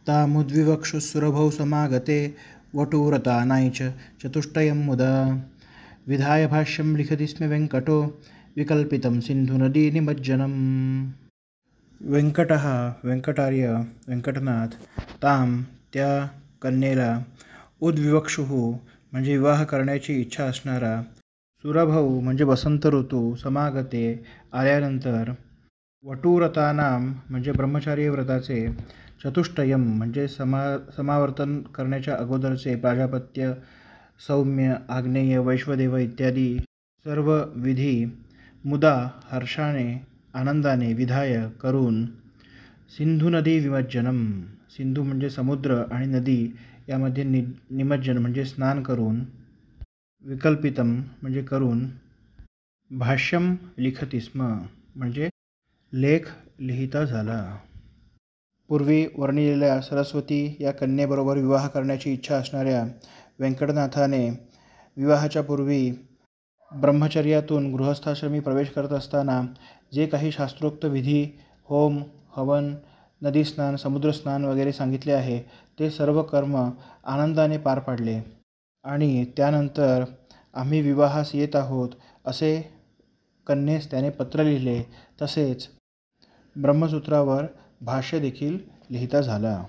तामुद्विवक्षुस्सुरभौ समागते वटुव्रतानां च चतुष्टयं मुदा विधाय भाष्यं लिखति स्म वेङ्कटो विकल्पितं सिन्धुनदीनिमज्जनम्। व्यंकटः व्यंकटार्य व्यंकटनाथ ताम त्या कन्येला उद्विवक्षुः म्हणजे विवाह करण्याची इच्छा असणारा सुरभौ म्हणजे वसंत ऋतू समागते आल्यानंतर वटुव्रतानाम म्हणजे ब्रह्मचारी व्रताचे चतुष्टयम म्हणजे समावर्तन करण्याच्या अगोदरचे प्राजापत्य सौम्य आग्नेय वैश्वदेव इत्यादी सर्व विधी मुदा हर्षाने आनंदाने विधाय करून सिंधू नदी विमज्जनम सिंधू म्हणजे समुद्र आणि नदी यामध्ये निमज्जन म्हणजे स्नान करून विकल्पितम म्हणजे करून भाष्यम लिखती स्म म्हणजे लेख लिहिता झाला। पूर्वी वर्णिलेल्या सरस्वती या कन्येबरोबर विवाह करण्याची इच्छा असणाऱ्या व्यंकटनाथाने विवाहाच्या पूर्वी ब्रह्मचर्यातून गृहस्थाश्रमी प्रवेश करत असताना जे काही शास्त्रोक्त विधी होम हवन नदीस्नान समुद्रस्नान वगैरे सांगितले आहे ते सर्व कर्म आनंदाने पार पाडले आणि त्यानंतर आम्ही विवाहास येत आहोत असे कन्येस त्याने पत्र लिहिले। तसेच ब्रह्मसूत्रावर भाष्य देखील लिहिता झाला।